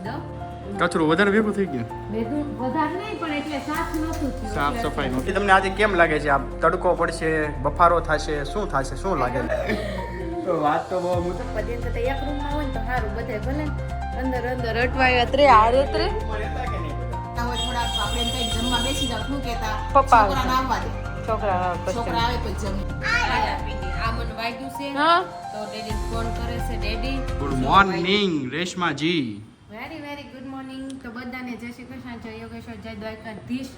દઉં. કચરું વધારે ભેગું થઈ ગયું. વધારે નહીં પણ એટલે સાફ નહોતું થયું. સાફ સફાઈ નહોતી. તમને આજે કેમ લાગે છે? આ તડકો પડશે, બફારો થશે, શું થશે, શું લાગે? તો વાત તો બહુ પદ્યન તો એક રૂમમાં હોય ને તો સારું, બધે ભલે અંદર અંદર અટવાય અત્રે આરે ત્રે થોડા આપણે એમ કઈ જમવા બેસી જાવ શું કહેતા પપ્પા છોકરાને આવવા દે. છોકરા છોકરા આવે પછી જમે. આ મને વાગ્યું છે તો ડેડી ફોન કરે છે. ડેડી ગુડ મોર્નિંગ રેશમાજી. Very very good morning. તો બધાને જય શ્રી કૃષ્ણ, જય યોગેશ્વર, જય દ્વારકાધીશ.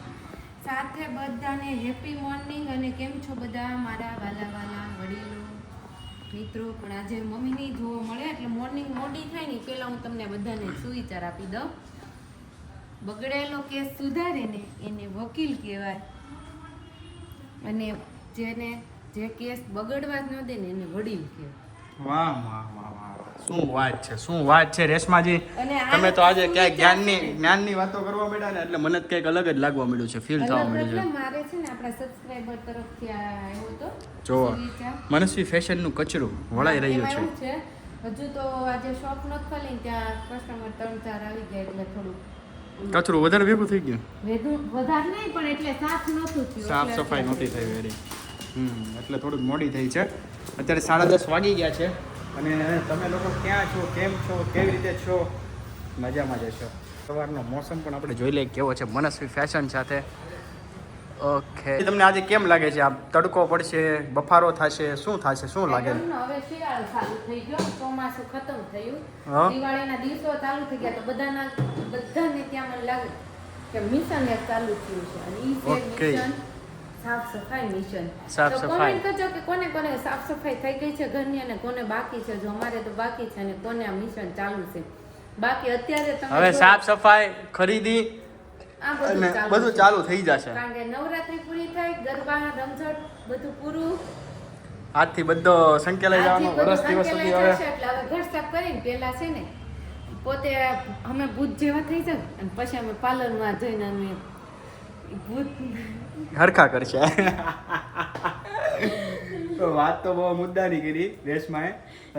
સાથે બધાને હેપી મોર્નિંગ. અને કેમ છો બધા મારા વાલા વાલા વડીલો મિત્રો? પણ આજે મમ્મીની જોવા મળે એટલે મોર્નિંગ મોડી થાય ને પહેલા હું તમને બધાને સુવિચાર આપી દઉં. બગડેલો કેસ સુધારે ને એને વકીલ કહેવાય, અને જેને જે કેસ બગડવા જ ન દે ને એને વડીલ કહેવાય. વાહ વાહ વાહ વાહ, શું વાત છે, શું વાત છે રેશમાજી. અને તમે તો આજે ક્યાંય જ્ઞાનની વાતો કરવા માંડ્યા ને એટલે મને જ કંઈક અલગ જ લાગવા માંડ્યું છે, ફીલ થવા માંડ્યું છે. મારે છે ને આપણા સબસ્ક્રાઇબર તરફથી આવ્યો તો જો મનસ્વી ફેશનનું કચરું વળાઈ રહ્યું છે. હજુ તો આજે શોપ નથી ખોલી, ત્યાં કસ્ટમર 3-4 આવી ગયા એટલે થોડું કચરું વધારે ભેગું થઈ ગયું. વધારે નહીં પણ એટલે સાફ નહોતું થયું. સાફ સફાઈ નહોતી થઈ વેરી. એટલે થોડુંક મોડી થઈ છે. અત્યારે 10:30 વાગી ગયા છે. અને તમે લોકો ક્યાં છો, કેમ છો, કેવી રીતે છો? મજામાં જ છો? સવારનો મોસમ પણ આપણે જોઈ લઈએ કેવો છે મનસ્વી ફેશન સાથે. ઓકે, તમને આજે કેમ લાગે છે? આ તડકો પડશે, બફારો થશે, શું થશે, શું લાગે? હવે શિયાળો ચાલુ થઈ ગયો, ચોમાસું ખતમ થયું, હા. દિવાળીના દિવસો ચાલુ થઈ ગયા, તો બધાને ત્યાં મને લાગે કે મિશન એક ચાલુ થયું છે. અને ઈ છે Okay. મિશન સાફ સફાઈ મિશન. સાફ તો સફાઈ. કોમેન્ટ કરજો કે કોને કોને સાફ સફાઈ થઈ ગઈ છે ઘરની અને કોને બાકી છે. જો અમારે તો બાકી છે અને કોને આ મિશન ચાલુ છે. બાકી અત્યારે તમે હવે જો, સાફ સફાઈ, ખરીદી આ અને બધું બધું ચાલુ થઈ જશે. કારણ કે નવરાત્રી પૂરી થાય, ગરબા રમઝટ બધું પૂરું, આજથી બધો સંકેલાઈ જવાનો વર્ષ દિવસ સુધી હવે. એટલે હવે ઘર સાફ કરીને પેલા છે ને પોતે અમે ભૂત જેવા થઈ જાય અને પછી અમે પાર્લરમાં જઈને અમે ભૂત હરખા કરશે. તો વાત તો બહુ મુદ્દાની કરી રેશમાએ.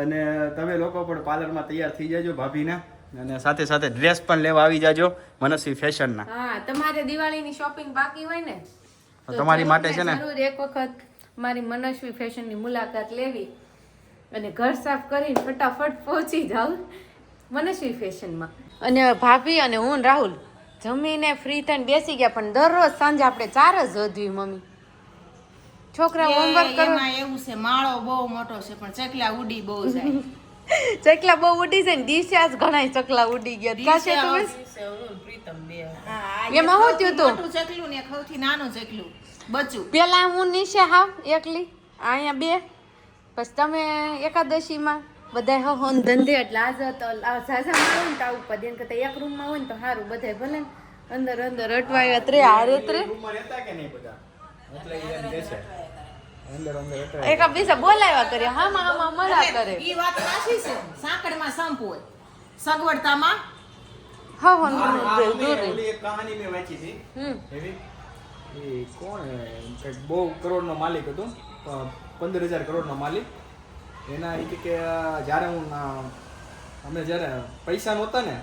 અને તમે લોકો પણ પાર્લરમાં તૈયાર થઈ જાજો ભાભીના, અને સાથે સાથે ડ્રેસ પણ લેવા આવી જાજો મનસ્વી ફેશનના. હા, તમારે દિવાળીની શોપિંગ બાકી હોય ને તો તમારી માટે છે ને જરૂર એક વખત મારી મનસ્વી ફેશનની મુલાકાત લેવી અને ઘર સાફ કરીને ફટાફટ પહોંચી જાવ મનસ્વી ફેશનમાં. અને ભાભી અને હું ને રાહુલ જમીને ફ્રી થઈને બેસી ગયા, પણ દરરોજ સાંજે આપણે 4 જ વધવી મમ્મી. છોકરા હોમવર્ક કરો, એમાં એવું છે માળો બહુ મોટો છે પણ ચકલા ઉડી બહુ જાય. ચકલા બહુ ઉડી જાય ને દિવસે આજ ઘણા ચકલા ઉડી ગયા. કાશે તમે હા, એમાં શું થયું તું? મોટું ચકલું ને સૌથી નાનું ચકલું બચ્ચું. પેલા હું નીચે હાવ એકલી, અહીંયા 2, પછી તમે એકાદશીમાં બધા હોન ધંધે એટલે આજે તો ઝાઝા મારો ને તો આવું પદ્યન કરતા એક રૂમમાં હોય ને તો સારું, બધા ભલે અંદર અંદર અટવાય ત્રે આરે ત્રે રૂમમાં રહેતા કે નહીં બધા, એટલે ઈ એમ કહે છે અંદર અંદર રહેતા. એક બીજા બોલાવ્યા કરે, હામાં મળા કરે. ઈ વાત સાચી છે. સાંકળમાં સંપ હોય, સગવડતામાં હા હોન ઓલી એક કહાની મેં વાંચી હતી એવી. એ કોણ કંઈક બહુ કરોડનો માલિક હતો, 15,000 કરોડનો માલિક. એના એ કે જ્યારે અમે જ્યારે પૈસા નહોતા ને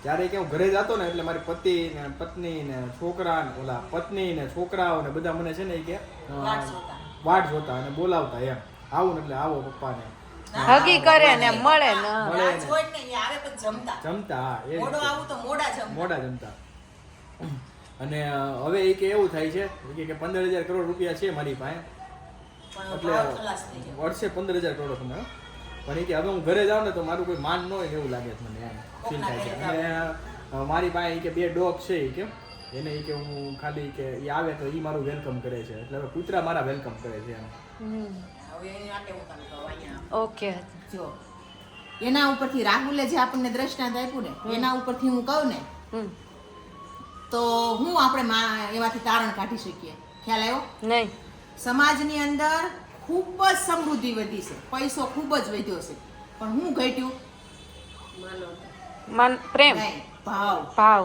ત્યારે કે હું ઘરે જતો ને એટલે મારી પતિ ને પત્ની ને છોકરા ને ઓલા પત્ની ને છોકરાઓ ને બધા મને છે ને એ કે વાટ જોતા અને બોલાવતા એમ, આવું ને એટલે આવો પપ્પા ને હગી કરે ને મળે ને જમતા. હા, એ મોડો આવું તો મોડા જમતા. અને હવે એ કે એવું થાય છે કે 15,000 કરોડ રૂપિયા છે મારી પાસે, એટલે વર્ષે 15,000 કરોડ કમાયો. પણ એ કે હવે હું ઘરે જાઉં ને તો મારું કોઈ માન ન હોય ને એવું લાગે છે મને, એમ ફીલ થાય છે. અને મારી પાસે કે 2 ડોગ છે એ કે એને એ કે હું ખાલી કે એ આવે તો એ મારું વેલકમ કરે છે, એટલે હવે કૂતરા મારા વેલકમ કરે છે એમ. ઓકે. જો એના ઉપરથી રાહુલે જે આપણને દ્રષ્ટાંત આપ્યું ને એના ઉપરથી હું કહું ને તો હું આપણે એમાંથી તારણ કાઢી શકીએ. ખ્યાલ આવ્યો? નહીં. સમાજની અંદર ખૂબ જ સમૃદ્ધિ વધી છે, પૈસો ખૂબ જ વધ્યો છે, પણ હું ઘટ્યું મન પ્રેમ નહીં, ભાવ. ભાવ.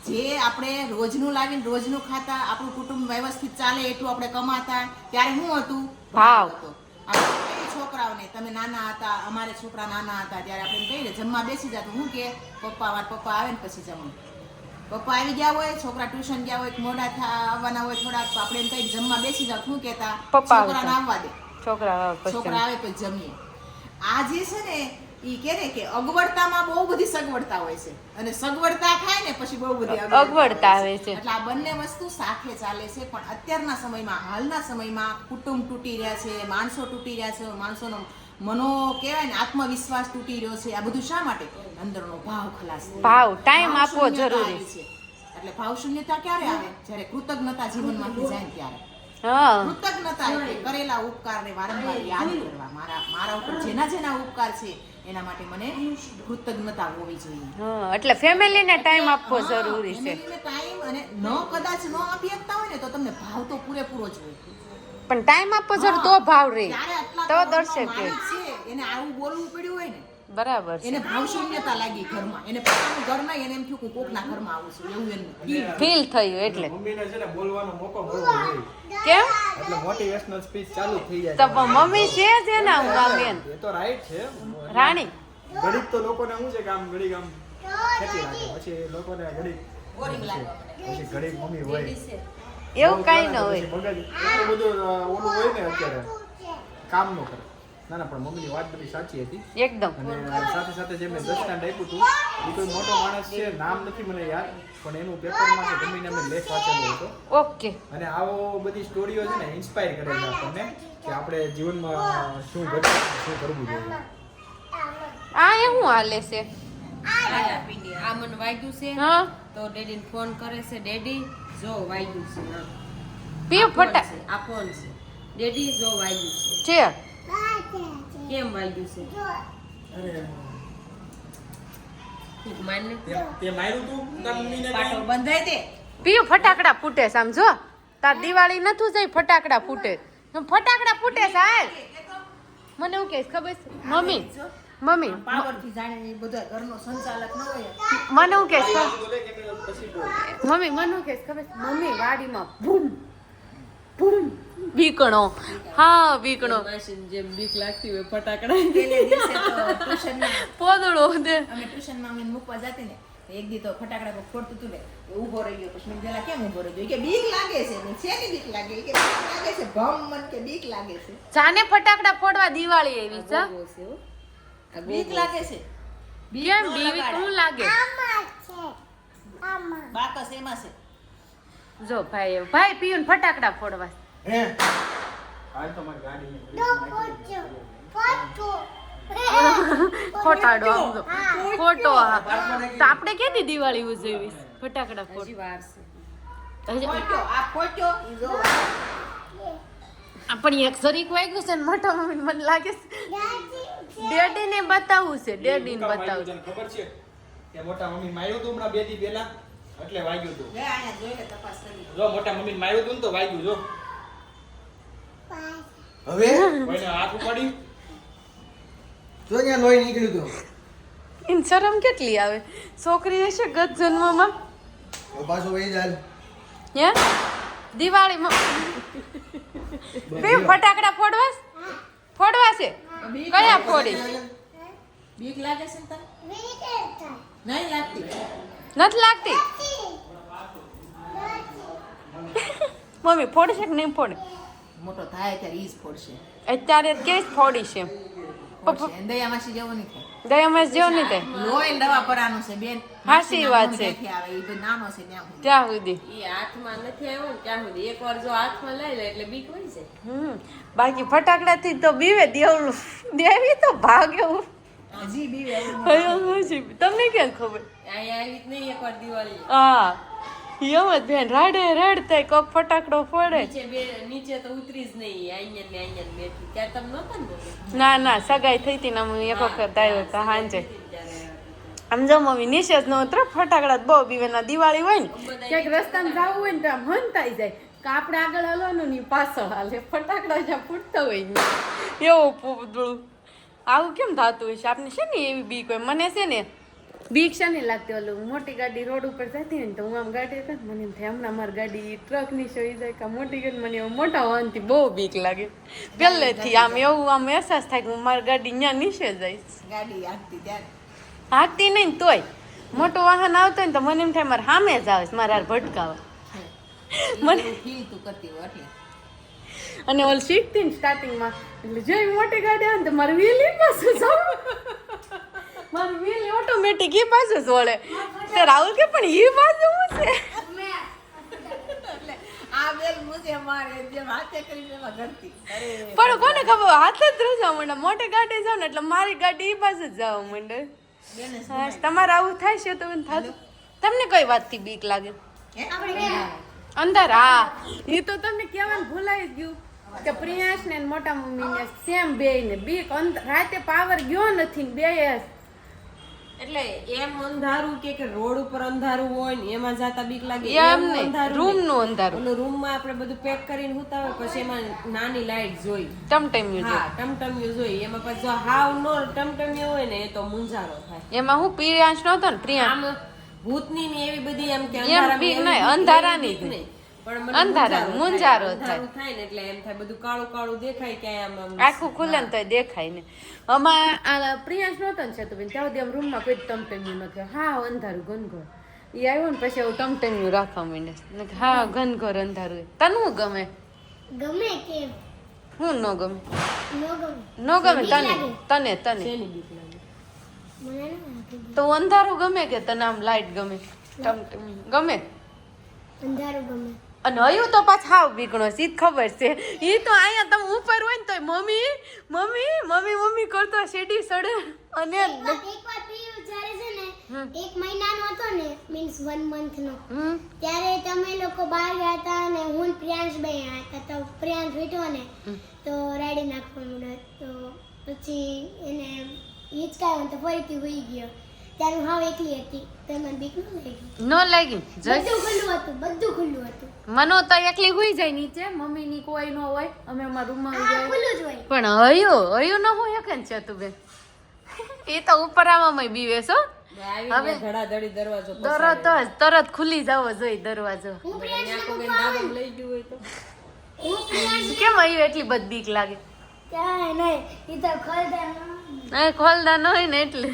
જે આપણે રોજનું લાવીને રોજનું ખાતા, આપણું કુટુંબ વ્યવસ્થિત ચાલે એટલું આપણે કમાતા, ત્યારે શું હતું? ભાવ. હતો. આપણે છોકરાઓને તમે નાના હતા, અમારે છોકરા નાના હતા ત્યારે આપણે એમ કહીએ જમવા બેસી જતું. હું કે મારા પપ્પા આવે ને પછી જમવું. પપ્પા આવી ગયા હોય, છોકરા ટ્યુશન ગયા હોય, મોડા આવવાના હોય થોડાક, તો આપણે એમ કઈ જમવા બેસી જાવ. શું કહેતા? છોકરાને આવવા દે, છોકરા આવે પછી જમીએ. આ જે છે ને ઈ કે અગવડતામાં બહુ બધી સગવડતા હોય છે, અને સગવડતા થાય ને પછી બહુ બધી અગવડતા આવે છે. એટલે આ બંને વસ્તુ સાથે ચાલે છે. પણ અત્યારના સમયમાં, હાલના સમયમાં કુટુંબ તૂટી રહ્યા છે, માણસો તૂટી રહ્યા છે, માણસોનો મનો કહેવાય ને આત્મવિશ્વાસ તૂટી રહ્યો છે. આ બધું શા માટે? અંદરનો ભાવ ખલાસ, ટાઈમ આપવો જરૂરી છે. એટલે ભાવ શૂન્યતા ક્યારે આવે? જ્યારે કૃતજ્ઞતા જીવનમાંથી જાય ત્યારે. કૃતજ્ઞતા એટલે કરેલા ઉપકારને વારંવાર યાદ કરવા. મારા ઉપર જેના ઉપકાર છે એના માટે મને કૃતજ્ઞતા હોવી જોઈએ. એટલે ફેમિલીને ટાઈમ આપવો જરૂરી છે. ફેમિલીને ટાઈમ, અને કદાચ ન આપી શકતા હોય ને તો તમને ભાવ તો પૂરેપૂરો જ હોય. પણ ટાઈમ આપવો જરૂર તો ભાવ રહે, તો દર્શક છે એને આવું બોલવું પડ્યું હોય ને, બરાબર છે. એને ભાવ શૂન્યતા લાગી ઘરમાં. એને પોતાનું ઘર નહીં, એને એમ થયું કે કોકના ઘરમાં આવું છું એવું એને ફીલ થયું. એટલે મમ્મીને છે ને બોલવાનો મોકો મળવો જોઈએ. કેમ? એટલે મોટિવેશનલ સ્પીચ ચાલુ થઈ જાય. તો મમ્મી છે જ એના મેન. એ તો રાઈટ છે. રાણી ઘડીક તો લોકોને શું છે કે આમ ઘડીક આમ ખેતી રાખે, પછી લોકોને ઘડીક બોરિંગ લાગે. પછી ઘડીક મમ્મી હોય એવું કઈ ન હોય. મગજ એટલું બધું ઓલું હોય ને અત્યારે કામ ન કરે. ના પણ મમ્મીની વાત બધી સાચી હતી એકદમ. અને સાથે સાથે જે મેં દ્રષ્ટાંત આપ્યું હતું, એ કોઈ મોટો માણસ છે, નામ નથી મને યાદ, પણ એનું પેપરમાં કે ગમીને અમે લેખ વાંચેલો હતો. ઓકે. અને આવો બધી સ્ટોરીઓ છે ને ઇન્સ્પાયર કરે છે આપણને કે આપણે જીવનમાં શું ઘટે, શું કરવું જોઈએ. આ એ શું હાલે છે? આ મને વાગ્યું છે હા, તો ડેડી ફોન કરે છે. ડેડી જો વાગ્યું છે. પીવ ફટા આ ફોન છે. ડેડી જો વાગ્યું છે. છે. કેમ વાગ્યું છે? અરે ઠીક માને તે માર્યું તું તાર મમ્મીને પાટો બંધાઈ દે. પીવ ફટાકડા ફૂટે સમજો. તાર દિવાળી નતું જઈ ફટાકડા ફૂટે. ફટાકડા ફૂટે સાહેબ. મને એવું કહીશ ખબર છે મમ્મી પાવરથી જાણે એ બધા ઘરનો સંચાલક ન હોય. મને એવું કહીશ મમ્મી મને એવું કહીશ ખબર છે? મમ્મી વાડીમાં બૂમ બૂમ બીકણો. હા બીકણો માસીને જેમ બીક લાગતી હોય ફટાકડા. પેલે દિવસે તો ટ્યુશનમાં પોદળો દે. અમે ટ્યુશનમાં અમને મૂકવા જતી ને, એક દી તો ફટાકડા પર ફોડતું હતું ને, એ ઊભો રહી ગયો. પછી મેં પેલા કેમ ઊભો રહી ગયો? કે બીક લાગે છે. મેં શેની બીક લાગે? કે બીક લાગે છે ભમ મન કે બીક લાગે છે. જાને ફટાકડા ફોડવા દિવાળી આવી છે. ગોગો છે હો. આ બીક ગોગો લાગે છે. કેમ બીવી કોણ લાગે? બાકસ એમાં છે. જો ભાઈ પીયું ફટાકડા ફોડવા. હે હાલ તમારી ગાડી ખોટાડો આમ જો. ખોટો. હા તો આપણે કેદી દિવાળી ઉજવી? ફટાકડા ફોડ. હજી વાર છે. ખોટો આ ખોટો ઈ જો. પણ એક જરીક વાગ્યું છે ને મોટા મમ્મી મને લાગે છે ડેડી ને બતાવવું છે. ડેડી ને બતાવવું. તને ખબર છે કે મોટા મમ્મી માર્યું તું હમણાં 2 દી પહેલા, એટલે વાગ્યું તું. લે આયા જોઈ લે, તપાસ કરી. જો મોટા મમ્મી માર્યું તું ને તો વાગ્યું. જો હવે કોઈને હાથ ઉપાડી જો ત્યાં લોહી નીકળ્યું હતું. ઇન શરમ કેટલી આવે? છોકરી હશે ગત જન્મમાં. હવે પાછો વહી જાય. હે દિવાળીમાં પીવું ફટાકડા ફોડવા છે. બીક કયા લાગે ફોડી? બીક લાગે છે ને તને? નહીં લાગતી. નથી લાગતી? મમ્મી ફોડશે કે નહીં ફોડે? મોટો થાય ત્યારે ઈ જ ફોડશે. અત્યારે કેસ ફોડી છે. ફોડશે. દયા માસી જેવો નહીં થાય. દયામાં જેવો નહીં થાય. લોહી દવા પરાનું છે બેન. હાચી વાત છે. ક્યાંથી આવે ઈ બધું નાનો છે ત્યાં સુધી. ત્યાં સુધી. ઈ હાથમાં નથી આવ્યો ને ત્યાં સુધી. એકવાર જો હાથમાં લઈ લે એટલે બીક હોય છે. બાકી ફટાકડાથી તો બીવે દેવી તો ભાગે. હજી બી એવું તમને કેમ ખબર? અહીંયા આવી જ નહીં એકવાર દિવાળી. હા એમ જ બેન રાડે થાય કોક ફટાકડો ફોડે. નીચે તો ઉતરી જ નહીં. અહીંયા ને બેઠી ત્યારે તમે નહોતા ને? ના સગાઈ થઈ હતી ને અમે એક વખત આવ્યો હતા સાંજે. આમ જો મમ્મી નીચે જ ન ઉતરે. ફટાકડા બહુ બીવેના દિવાળી હોય ને ક્યાંક રસ્તામાં જવું હોય ને તો આમ હંતાઈ જાય કે આપણે આગળ હાલવાનું ની પાછળ હાલે. ફટાકડા જ્યાં ફૂટતા હોય ને એવું પૂતળું. આવું કેમ થતું હોય છે? આપને છે ને એવી બીક હોય. મને છે ને બીક છે ને લાગતી ઓલું મોટી ગાડી રોડ ઉપર જતી હોય ને તો હું આમ ગાડી કર મને એમ થાય હમણાં મારી ગાડી ટ્રક ની સઈ જાય કે મોટી ગાડી મને એવું મોટા વાહનથી બહુ બીક લાગે પહેલેથી આમ એવું આમ અહેસાસ થાય કે હું મારી ગાડી અહીંયા નીચે જઈશ ગાડી આગતી ત્યારે હાકતી નહીં ને તોય મોટું વાહન આવતું હોય ને તો મને એમ થાય મારે સામે જ આવે છે, મારે હારે ભટકાવે મને ફીલ તું કરતી હોય એટલે અને ઓલ શીખતી ને સ્ટાર્ટિંગમાં એટલે જેવી મોટી ગાડી આવે ને તો મારે વ્હીલ એ પાછું જાવ મારું વ્હીલ ઓટોમેટિક એ પાછું જ વળે તો રાહુલ કે પણ એ પાછું શું છે એટલે આ બેલ મુજે મારે જેમ હાથે કરીને એમાં કરતી અરે પણ કોને ખબર હાથ જ રજા માંડે મોટી ગાડી જાવ ને એટલે મારી ગાડી એ પાછું જ જવા માંડે બેને હા તમારે આવું થાય છે તો થતું તમને કઈ વાતથી બીક લાગે અંદર હા એ તો તમને કહેવાનું ભૂલાઈ જ ગયું કે પ્રિયાંશ ને મોટા મમ્મી ને સેમ બે ને બીક રાતે પાવર ગયો નથી ને બે એટલે એમ અંધારું કે રોડ ઉપર અંધારું હોય ને એમાં જાતા બીક લાગે એમ નહીં રૂમ નું અંધારું ઓલું રૂમમાં આપણે બધું પેક કરીને હુતા હોય પછી એમાં નાની લાઈટ જોઈ ટમટમ્યું હા ટમટમિયું જોઈ એમાં પછી જો હાવ નો ટમટમિયું હોય ને એ તો મુંજારો થાય એમાં હું પ્રિયાંશ નહોતો ને પ્રિયાંશ આમ ભૂતની ને એવી બધી એમ કે એમ બીક નહીં અંધારાની જ નહીં પણ મને અંધારા મુંજારો અંધારું થાય ને એટલે એમ થાય બધું કાળું કાળું દેખાય ક્યાંય આમ આખું ખુલે ને તો દેખાય ને આમાં આ પ્રિયાંશ નહોતો ને સેતુબેન ત્યાં સુધી આમ રૂમમાં કોઈ ટમટમ્યું નથી હા અંધારું ઘનઘોર એ આવ્યો ને પછી એવું ટમટમ્યું રાખવા માંડે હા ઘનઘોર અંધારું તને શું ગમે ગમે કેમ હું ન ગમે નો ગમે ન ગમે તને તને શેની બીક લાગે મને ના લાગે તો અંધારું ગમે કે તને આમ લાઈટ ગમે ટમટમ્યું ગમે અંધારું ગમે અને હયું તો પાછા હાવ બીકણો સીધ ખબર છે એ તો અહીંયા તમે ઉપર હોય ને તો મમ્મી મમ્મી મમ્મી મમ્મી કરતો શેડી સડે અને એક વાર પીયું જ્યારે છે ને 1 મહિનાનો હતો ને મીન્સ 1 મંથ નો ત્યારે તમે લોકો બહાર ગયા હતા અને હું પ્રિયાંશ બે હતા તો પ્રિયાંશ વીટો ને તો રાડી નાખવા માંડ્યો તો પછી એને હિચકાયો તો ફરીથી હોઈ ગયો ત્યારે હું હાવ એકલી હતી તો મને બીક ન લાગી ન લાગી બધું ખુલ્લું હતું મનો તો એકલી હોઈ જાય નીચે મમ્મી ની કોઈ ન હોય અમે અમારા રૂમમાં હા જાય ખુલ્લું જ હોય પણ હયું ન હોય કે છે તું બેન એ તો ઉપર આવામાં બીવે છો આવી ધડાધડી દરવાજો તરત ખુલી જવો જોઈએ દરવાજો હું પ્રિયાંશને કોઈ મૂકવા દાબમ લઈ ગયું હોય તો હું પ્રિયાંશ કેમ હયું એટલી બધી બીક લાગે ક્યાંય નહીં ઈ તો ખોલતા ખોલદા ન હોય ને એટલે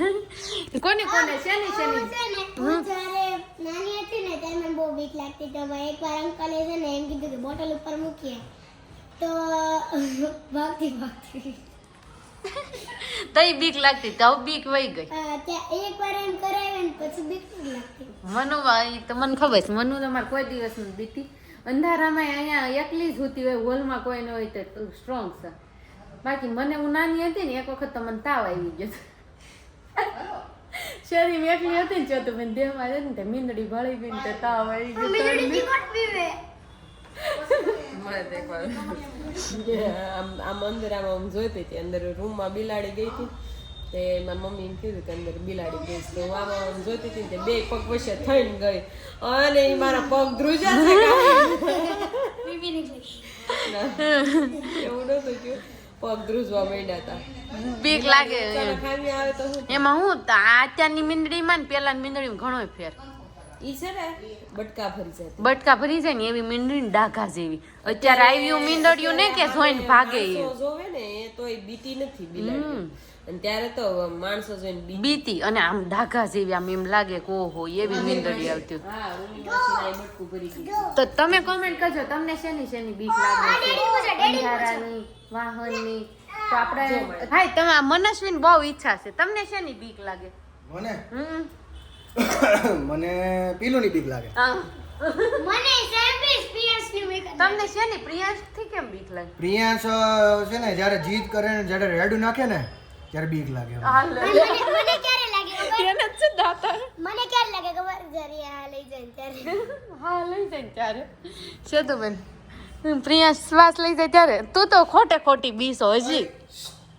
કોને કોને શેની શેની હું જ્યારે નાની હતી ને ત્યારે મને બહુ બીક લાગતી તો એકવાર અંકલે છે ને એમ કીધું કે બોટલ ઉપર મૂકીએ તો ભાગતી તઈ બીક લાગતી તો બીક વહી ગઈ ત્યાં એકવાર એમ કરાવે ને પછી બીક નથી લાગતી મનુ તો મને ખબર છે મનુ તો મારે કોઈ દિવસ નથી બીતી અંધારામાં અહીંયા એકલી જ હોતી હોય હોલમાં કોઈ ન હોય તો સ્ટ્રોંગ છે બાકી મને હું નાની હતી ને એક વખત તો મને તાવ આવી ગયો શરીર એકલી હતી ને તો મને દેહમાં હતી ને મીંદડી ભળી ગઈ ને તો તાવ આવી ગયો આમ અંદર આમ જોઈતી હતી અંદર રૂમમાં બિલાડી ગઈ હતી તે મારી મમ્મી એમ કીધું કે અંદર બિલાડી ગઈ છે હું આમ જોઈતી હતી તે બે પગ વચ્ચે થઈને ગઈ અને એ મારા પગ ધ્રુજા છે એવું નતું થયું પગ ધ્રુજવા માંડ્યા હતા બીક લાગે ખામી આવે તો હું એમાં હું અત્યારની મીંદડીમાં ને પેલાની મીંદડીમાં ઘણો ફેર ઈ છે ને બટકા ભરી જાય બટકા ભરી જાય ને એવી મીંદડી ડાઘા જેવી અત્યારે આવ્યું મીંદડિયું ને કે જોઈને ભાગે એ જોવે ને એ તો બીતી નથી બિલાડી અને ત્યારે તો માણસો જોઈને બીતી અને આમ ડાઘા જેવી આમ એમ લાગે કે ઓહો એવી મીંદડી આવતી હા ઊંઘી નાખીને બટકું ભરી ગયું તો તમે કોમેન્ટ કરજો તમને શેની શેની બીક લાગે છે અંધારાની વાહનની તો આપણે હાય તમે મનસ્વીન બહુ ઈચ્છા છે તમને શેની બીક લાગે મને હમ મને પીલુંની બીક લાગે મને સેમ્પીસ પ્રિયાંશની બીક તમને શેની પ્રિયાંશ થી કેમ બીક લાગે પ્રિયાંશ છે ને જ્યારે જીદ કરે ને જ્યારે રેડું નાખે ને ત્યારે બીક લાગે મને ક્યારે લાગે ખબર એને જ દાતા મને ક્યારે લાગે ખબર જ્યારે આ લઈ જાય ને ત્યારે હા લઈ જાય ત્યારે શેતુ બેન પ્રિયાંશ શ્વાસ લઈ જાય ત્યારે તું તો ખોટે ખોટી બીસો હજી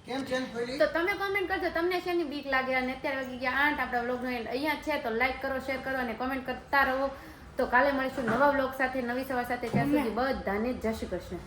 કેમ ચેન ફોઈલી તો તમે કોમેન્ટ કરજો તમને શેની બીક લાગે અને અત્યારે વાગી ગયા 8 આપણા વ્લોગનો એન્ડ અહીંયા છે તો લાઈક કરો શેર કરો અને કોમેન્ટ કરતા રહો તો કાલે મળીશું નવા વ્લોગ સાથે નવી સવાર સાથે ત્યાં સુધી બધાને જય શ્રી કૃષ્ણ